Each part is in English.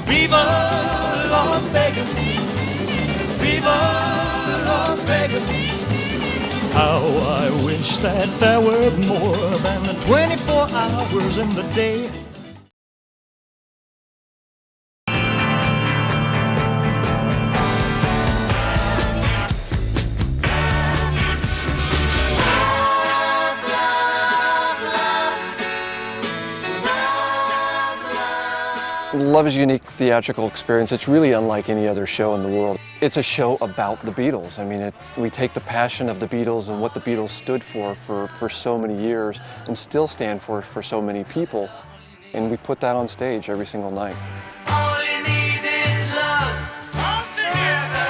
Viva Las Vegas, Viva Las Vegas. How I wish that there were more than the 24 hours in the day. Love is a unique theatrical experience. It's really unlike any other show in the world. It's a show about the Beatles. I mean, we take the passion of the Beatles and what the Beatles stood for so many years and still stand for so many people, and we put that on stage every single night. All you need is love. All together.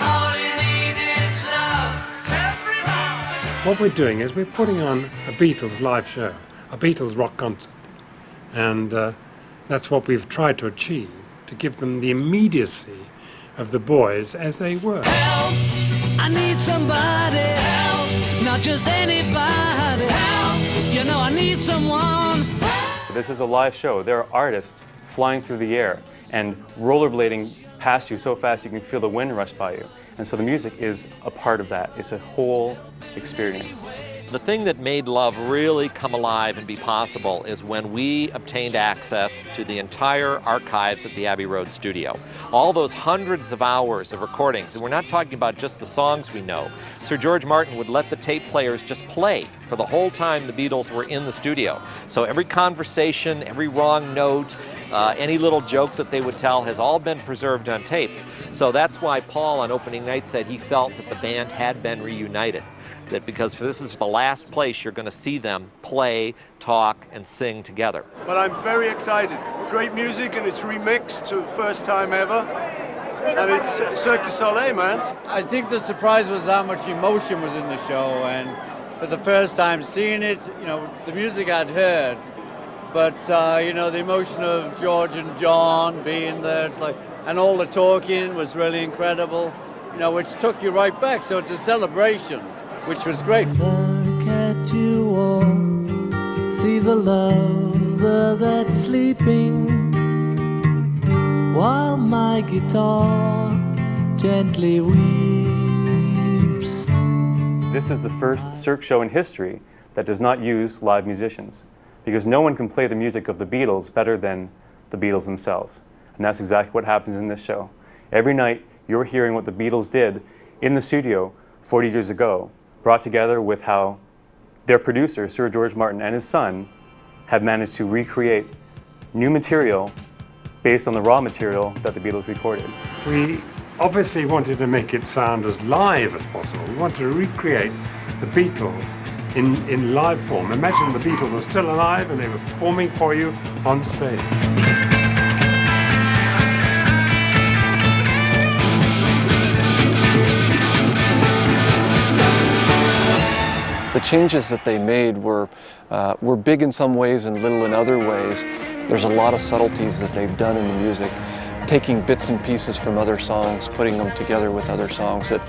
All you need is love. Everybody. What we're doing is we're putting on a Beatles live show, a Beatles rock concert, and that's what we've tried to achieve, to give them the immediacy of the boys as they were. Help, I need somebody. Help, not just anybody. Help, you know I need someone. This is a live show. There are artists flying through the air and rollerblading past you so fast you can feel the wind rush by you. And so the music is a part of that. It's a whole experience. The thing that made Love really come alive and be possible is when we obtained access to the entire archives at the Abbey Road studio. All those hundreds of hours of recordings, and we're not talking about just the songs we know. Sir George Martin would let the tape players just play for the whole time the Beatles were in the studio. So every conversation, every wrong note, any little joke that they would tell has all been preserved on tape. So that's why Paul on opening night said he felt that the band had been reunited. That because this is the last place you're going to see them play, talk, and sing together. But I'm very excited. Great music, and it's remixed for the first time ever. And it's Cirque du Soleil, man. I think the surprise was how much emotion was in the show, and for the first time seeing it, you know, the music I'd heard, but you know, the emotion of George and John being there, it's like, and all the talking was really incredible, you know, which took you right back. So it's a celebration, which was great. Look at you all, see the lover that's sleeping, while my guitar gently weeps. This is the first Cirque show in history that does not use live musicians, because no one can play the music of the Beatles better than the Beatles themselves. And that's exactly what happens in this show. Every night you're hearing what the Beatles did in the studio 40 years ago, brought together with how their producer, Sir George Martin, and his son have managed to recreate new material based on the raw material that the Beatles recorded. We obviously wanted to make it sound as live as possible. We wanted to recreate the Beatles in live form. Imagine the Beatles were still alive and they were performing for you on stage. The changes that they made were big in some ways and little in other ways. There's a lot of subtleties that they've done in the music, taking bits and pieces from other songs, putting them together with other songs. It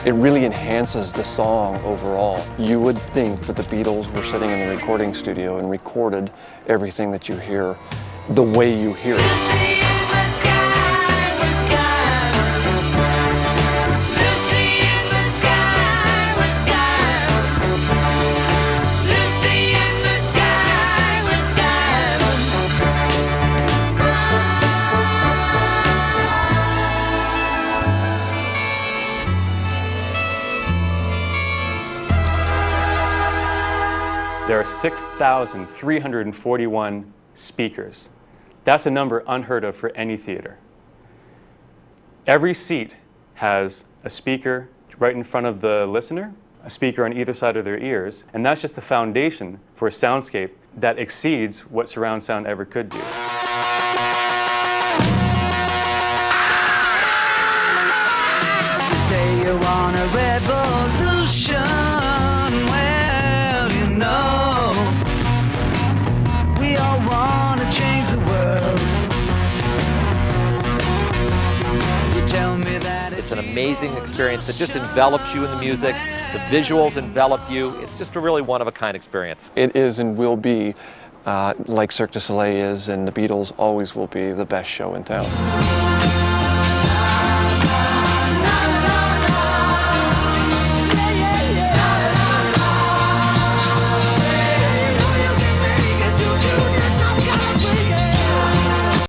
really enhances the song overall. You would think that the Beatles were sitting in the recording studio and recorded everything that you hear the way you hear it. There are 6,341 speakers. That's a number unheard of for any theater. Every seat has a speaker right in front of the listener, a speaker on either side of their ears, and that's just the foundation for a soundscape that exceeds what surround sound ever could do. Say you want a revolution, well, you know, we all want to change the world. You tell me that It's an amazing experience that just envelops you in the music. The visuals envelop you. It's just a really one-of-a-kind experience. It is and will be like Cirque du Soleil is, and the Beatles always will be the best show in town.